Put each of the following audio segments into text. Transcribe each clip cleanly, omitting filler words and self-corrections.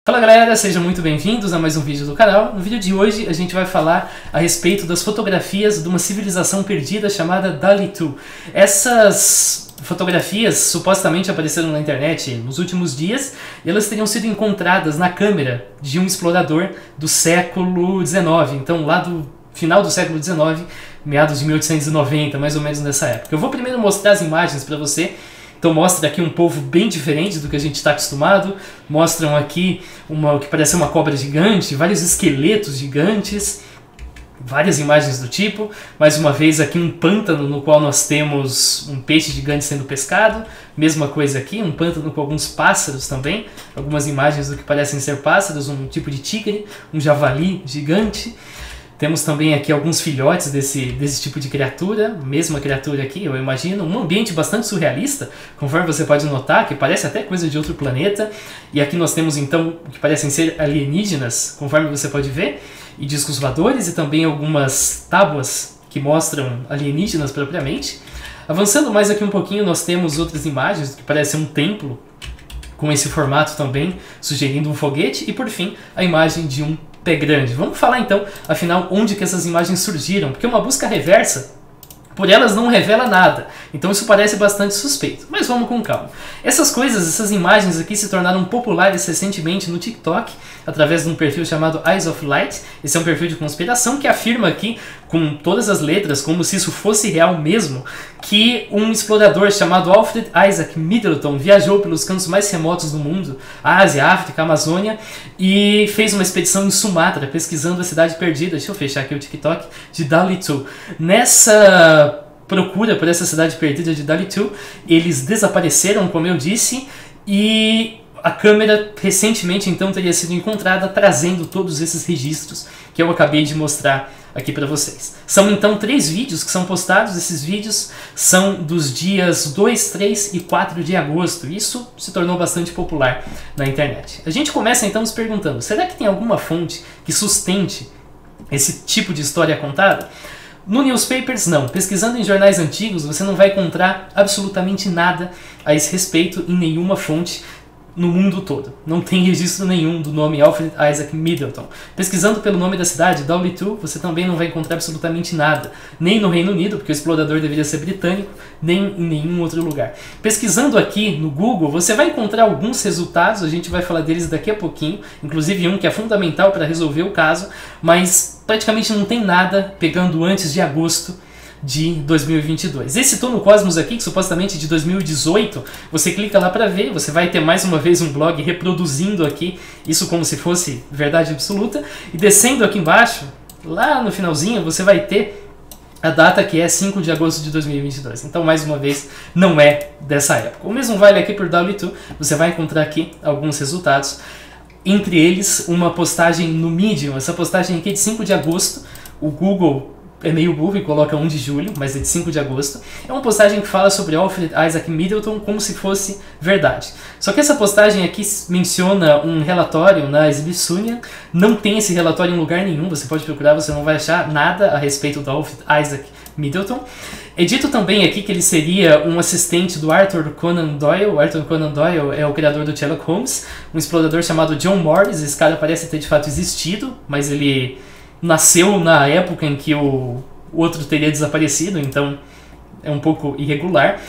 Fala galera, sejam muito bem-vindos a mais um vídeo do canal. No vídeo de hoje a gente vai falar a respeito das fotografias de uma civilização perdida chamada Dali-2. Essas fotografias supostamente apareceram na internet nos últimos dias e elas teriam sido encontradas na câmera de um explorador do século XIX, então lá do final do século XIX, meados de 1890, mais ou menos nessa época. Eu vou primeiro mostrar as imagens para você. Então mostra aqui um povo bem diferente do que a gente está acostumado. Mostram aqui o que parece uma cobra gigante, vários esqueletos gigantes, várias imagens do tipo. Mais uma vez aqui um pântano no qual nós temos um peixe gigante sendo pescado. Mesma coisa aqui, um pântano com alguns pássaros também. Algumas imagens do que parecem ser pássaros, um tipo de tigre, um javali gigante. Temos também aqui alguns filhotes desse tipo de criatura, mesma criatura aqui, eu imagino. Um ambiente bastante surrealista, conforme você pode notar, que parece até coisa de outro planeta. E aqui nós temos então o que parecem ser alienígenas, conforme você pode ver, e discos voadores, e também algumas tábuas que mostram alienígenas propriamente. Avançando mais aqui um pouquinho, nós temos outras imagens que parecem um templo, com esse formato também, sugerindo um foguete, e por fim, a imagem de um pé grande. Vamos falar então, afinal, onde que essas imagens surgiram, porque uma busca reversa, por elas não revela nada, então isso parece bastante suspeito, mas vamos com calma. Essas coisas, essas imagens aqui se tornaram populares recentemente no TikTok, através de um perfil chamado Eyes of Light. Esse é um perfil de conspiração que afirma aqui, com todas as letras, como se isso fosse real mesmo, que um explorador chamado Alfred Isaac Middleton viajou pelos cantos mais remotos do mundo, Ásia, África, Amazônia, e fez uma expedição em Sumatra, pesquisando a cidade perdida, deixa eu fechar aqui o TikTok, de Dali-2. Nessa procura por essa cidade perdida de Dali-2, eles desapareceram, como eu disse, e a câmera recentemente então teria sido encontrada, trazendo todos esses registros que eu acabei de mostrar aqui para vocês. São então 3 vídeos que são postados. Esses vídeos são dos dias 2, 3 e 4 de agosto. Isso se tornou bastante popular na internet. A gente começa então se perguntando, será que tem alguma fonte que sustente esse tipo de história contada? No Newspapers, não. Pesquisando em jornais antigos, você não vai encontrar absolutamente nada a esse respeito em nenhuma fonte no mundo todo. Não tem registro nenhum do nome Alfred Isaac Middleton. Pesquisando pelo nome da cidade, Dali-2, você também não vai encontrar absolutamente nada. Nem no Reino Unido, porque o explorador deveria ser britânico, nem em nenhum outro lugar. Pesquisando aqui no Google, você vai encontrar alguns resultados, a gente vai falar deles daqui a pouquinho, inclusive um que é fundamental para resolver o caso, mas praticamente não tem nada pegando antes de agosto de 2022. Esse Tô no Cosmos aqui, que supostamente é de 2018, você clica lá para ver, você vai ter mais uma vez um blog reproduzindo aqui isso como se fosse verdade absoluta, e descendo aqui embaixo, lá no finalzinho, você vai ter a data que é 5 de agosto de 2022. Então, mais uma vez, não é dessa época. O mesmo vale aqui por Dali-2, você vai encontrar aqui alguns resultados, entre eles uma postagem no Medium. Essa postagem aqui é de 5 de agosto, o Google é meio burro e coloca 1 de julho, mas é de 5 de agosto. É uma postagem que fala sobre Alfred Isaac Middleton como se fosse verdade. Só que essa postagem aqui menciona um relatório na Smithsonian. Não tem esse relatório em lugar nenhum, você pode procurar, você não vai achar nada a respeito do Alfred Isaac Middleton. É dito também aqui que ele seria um assistente do Arthur Conan Doyle. O Arthur Conan Doyle é o criador do Sherlock Holmes, um explorador chamado John Morris. Esse cara parece ter de fato existido, mas ele nasceu na época em que o outro teria desaparecido, então é um pouco irregular.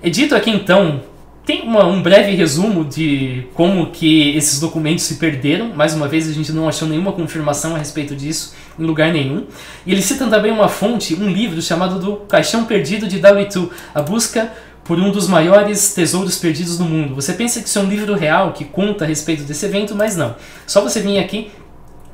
É dito aqui então, tem um breve resumo de como que esses documentos se perderam. Mais uma vez, a gente não achou nenhuma confirmação a respeito disso em lugar nenhum. E eles citam também uma fonte, um livro chamado do Caixão Perdido de Dali-2, a busca por um dos maiores tesouros perdidos do mundo. Você pensa que isso é um livro real que conta a respeito desse evento, mas não. Só você vir aqui.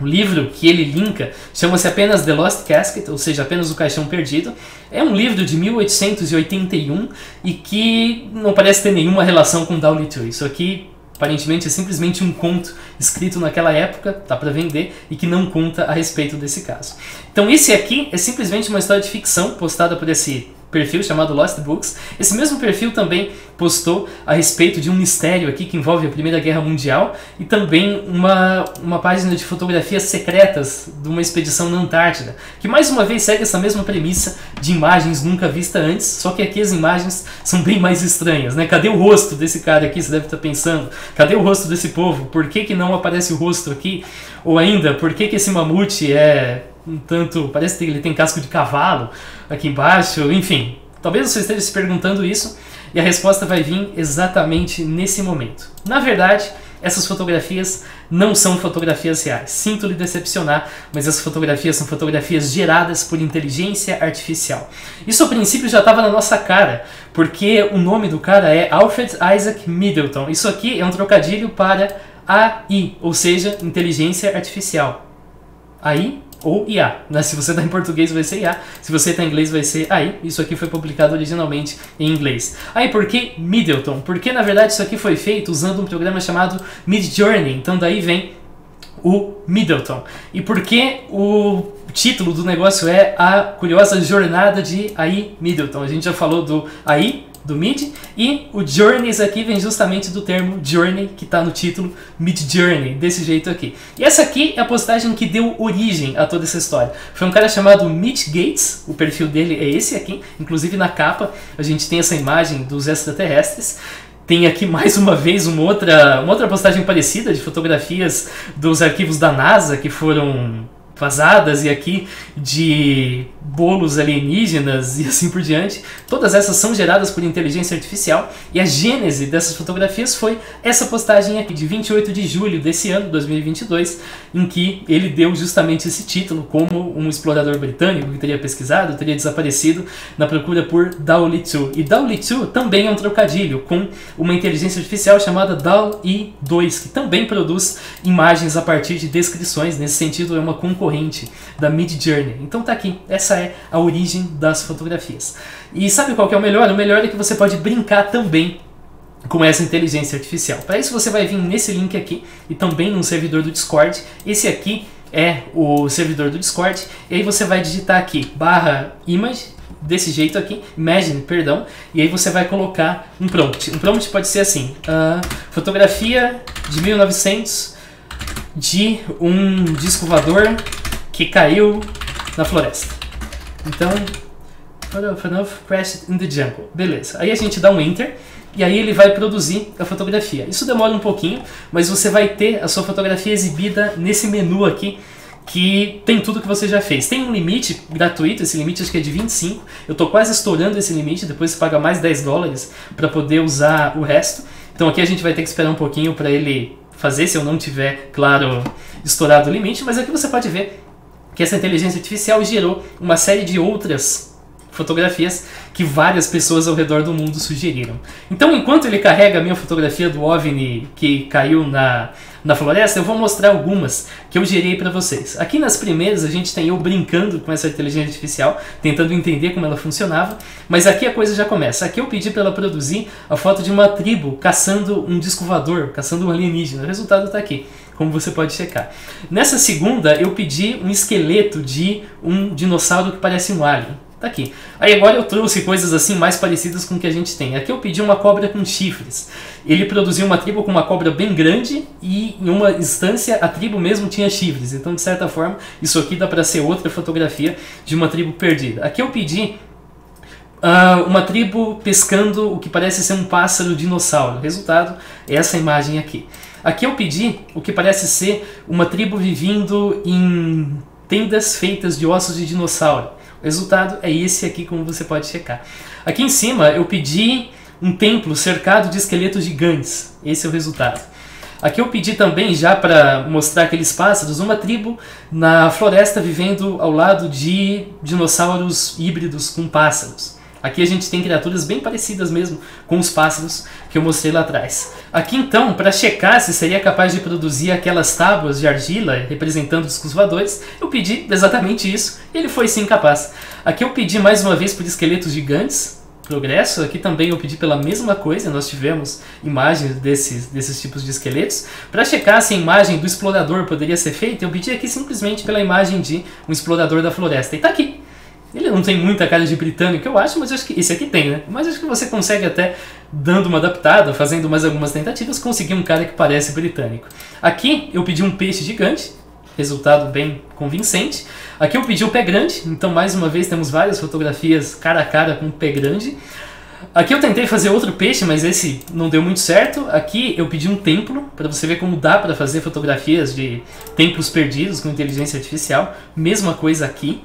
O livro que ele linka chama-se apenas The Lost Casket, ou seja, apenas o Caixão Perdido. É um livro de 1881 e que não parece ter nenhuma relação com Dali-2. Isso aqui, aparentemente, é simplesmente um conto escrito naquela época, tá para vender, e que não conta a respeito desse caso. Então esse aqui é simplesmente uma história de ficção postada por esse perfil chamado Lost Books. Esse mesmo perfil também postou a respeito de um mistério aqui que envolve a Primeira Guerra Mundial e também uma página de fotografias secretas de uma expedição na Antártida, que mais uma vez segue essa mesma premissa de imagens nunca vistas antes, só que aqui as imagens são bem mais estranhas, né? Cadê o rosto desse cara aqui? Você deve estar pensando. Cadê o rosto desse povo? Por que não aparece o rosto aqui? Ou ainda, por que esse mamute é um tanto... parece que ele tem casco de cavalo aqui embaixo? Enfim, talvez você esteja se perguntando isso e a resposta vai vir exatamente nesse momento. Na verdade, essas fotografias não são fotografias reais. Sinto lhe decepcionar, mas essas fotografias são fotografias geradas por inteligência artificial. Isso a princípio já estava na nossa cara, porque o nome do cara é Alfred Isaac Middleton. Isso aqui é um trocadilho para AI, ou seja, inteligência artificial. AI ou IA, né? Se você está em português vai ser IA, se você está em inglês vai ser AI. Isso aqui foi publicado originalmente em inglês. Aí, por que Middleton? Porque na verdade isso aqui foi feito usando um programa chamado Midjourney, então daí vem o Middleton. E por que o título do negócio é A Curiosa Jornada de AI Middleton? A gente já falou do AI, do Mid, e o Journeys aqui vem justamente do termo Journey, que está no título Midjourney, desse jeito aqui. E essa aqui é a postagem que deu origem a toda essa história. Foi um cara chamado Mitch Gates, o perfil dele é esse aqui, inclusive na capa a gente tem essa imagem dos extraterrestres. Tem aqui mais uma vez uma outra postagem parecida de fotografias dos arquivos da NASA que foram vazadas e aqui de bolos alienígenas e assim por diante. Todas essas são geradas por inteligência artificial e a gênese dessas fotografias foi essa postagem aqui de 28 de julho desse ano, 2022, em que ele deu justamente esse título como um explorador britânico que teria pesquisado, teria desaparecido na procura por DALL-E 2. E DALL-E 2 também é um trocadilho com uma inteligência artificial chamada DALL-E 2, que também produz imagens a partir de descrições. Nesse sentido é uma concorrente da Midjourney. Então tá aqui, essa é a origem das fotografias. E sabe qual que é o melhor? O melhor é que você pode brincar também com essa inteligência artificial. Para isso você vai vir nesse link aqui e também no servidor do Discord. Esse aqui é o servidor do Discord. E aí você vai digitar aqui /image, desse jeito aqui, imagine, perdão, e aí você vai colocar um prompt. Um prompt pode ser assim, fotografia de 1900 de um disco voador que caiu na floresta. Então, crashed in the jungle. Beleza. Aí a gente dá um enter e aí ele vai produzir a fotografia. Isso demora um pouquinho, mas você vai ter a sua fotografia exibida nesse menu aqui, que tem tudo que você já fez. Tem um limite gratuito, esse limite acho que é de 25. Eu estou quase estourando esse limite, depois você paga mais $10 para poder usar o resto. Então aqui a gente vai ter que esperar um pouquinho para ele fazer, se eu não tiver, claro, estourado o limite. Mas aqui você pode ver que essa inteligência artificial gerou uma série de outras fotografias que várias pessoas ao redor do mundo sugeriram. Então, enquanto ele carrega a minha fotografia do OVNI que caiu na floresta, eu vou mostrar algumas que eu gerei para vocês. Aqui nas primeiras a gente tem eu brincando com essa inteligência artificial, tentando entender como ela funcionava, mas aqui a coisa já começa. Aqui eu pedi para ela produzir a foto de uma tribo caçando um disco voador, caçando um alienígena. O resultado está aqui, como você pode checar. Nessa segunda eu pedi um esqueleto de um dinossauro que parece um alien. Tá aqui. Aí agora eu trouxe coisas assim mais parecidas com o que a gente tem. Aqui eu pedi uma cobra com chifres. Ele produziu uma tribo com uma cobra bem grande e em uma instância a tribo mesmo tinha chifres. Então de certa forma isso aqui dá para ser outra fotografia de uma tribo perdida. Aqui eu pedi uma tribo pescando o que parece ser um pássaro dinossauro. O resultado é essa imagem aqui. Aqui eu pedi o que parece ser uma tribo vivendo em tendas feitas de ossos de dinossauro. O resultado é esse aqui, como você pode checar. Aqui em cima eu pedi um templo cercado de esqueletos gigantes. Esse é o resultado. Aqui eu pedi também, já para mostrar aqueles pássaros, uma tribo na floresta vivendo ao lado de dinossauros híbridos com pássaros. Aqui a gente tem criaturas bem parecidas mesmo com os pássaros que eu mostrei lá atrás. Aqui então, para checar se seria capaz de produzir aquelas tábuas de argila representando discos voadores, eu pedi exatamente isso e ele foi sim capaz. Aqui eu pedi mais uma vez por esqueletos gigantes, progresso. Aqui também eu pedi pela mesma coisa, nós tivemos imagens desses tipos de esqueletos. Para checar se a imagem do explorador poderia ser feita, eu pedi aqui simplesmente pela imagem de um explorador da floresta. E tá aqui. Ele não tem muita cara de britânico, eu acho, mas eu acho que esse aqui tem, né? Mas acho que você consegue até, dando uma adaptada, fazendo mais algumas tentativas, conseguir um cara que parece britânico. Aqui eu pedi um peixe gigante, resultado bem convincente. Aqui eu pedi o pé grande, então mais uma vez temos várias fotografias cara a cara com o pé grande. Aqui eu tentei fazer outro peixe, mas esse não deu muito certo. Aqui eu pedi um templo, para você ver como dá para fazer fotografias de templos perdidos com inteligência artificial. Mesma coisa aqui.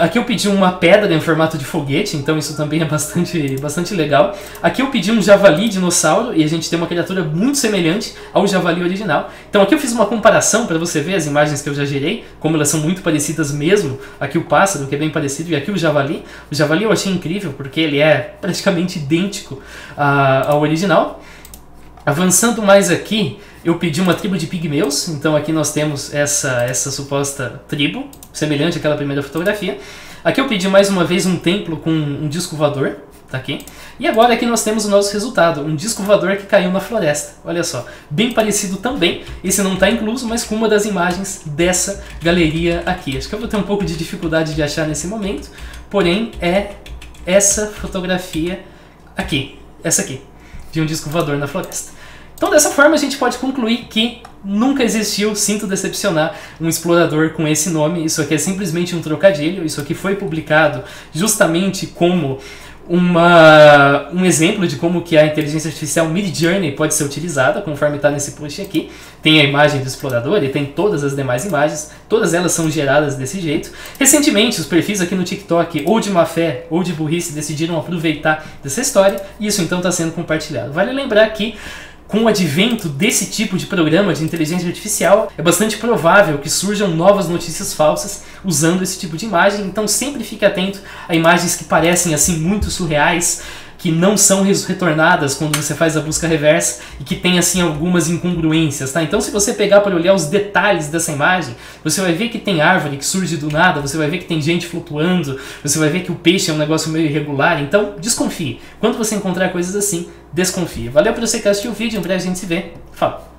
Aqui eu pedi uma pedra em formato de foguete, então isso também é bastante legal. Aqui eu pedi um javali dinossauro e a gente tem uma criatura muito semelhante ao javali original. Então aqui eu fiz uma comparação para você ver as imagens que eu já gerei, como elas são muito parecidas mesmo. Aqui o pássaro, que é bem parecido, e aqui o javali. O javali eu achei incrível porque ele é praticamente idêntico ao original. Avançando mais aqui, eu pedi uma tribo de pigmeus, então aqui nós temos essa suposta tribo, semelhante àquela primeira fotografia. Aqui eu pedi mais uma vez um templo com um disco voador, tá aqui. E agora aqui nós temos o nosso resultado, um disco voador que caiu na floresta, olha só. Bem parecido também, esse não está incluso, mas com uma das imagens dessa galeria aqui. Acho que eu vou ter um pouco de dificuldade de achar nesse momento, porém é essa fotografia aqui, essa aqui, de um disco voador na floresta. Então dessa forma a gente pode concluir que nunca existiu, sinto decepcionar, um explorador com esse nome. Isso aqui é simplesmente um trocadilho, isso aqui foi publicado justamente como um exemplo de como que a inteligência artificial Midjourney pode ser utilizada, conforme está nesse post aqui. Tem a imagem do explorador e tem todas as demais imagens, todas elas são geradas desse jeito. Recentemente, os perfis aqui no TikTok, ou de má fé ou de burrice, decidiram aproveitar dessa história, e isso então está sendo compartilhado. Vale lembrar que com o advento desse tipo de programa de inteligência artificial, é bastante provável que surjam novas notícias falsas usando esse tipo de imagem, então sempre fique atento a imagens que parecem assim muito surreais, que não são retornadas quando você faz a busca reversa e que tem assim algumas incongruências, tá? Então se você pegar para olhar os detalhes dessa imagem, você vai ver que tem árvore que surge do nada, você vai ver que tem gente flutuando, você vai ver que o peixe é um negócio meio irregular, então desconfie. Quando você encontrar coisas assim, desconfie. Valeu por você que assistiu o vídeo, em breve a gente se vê. Fala!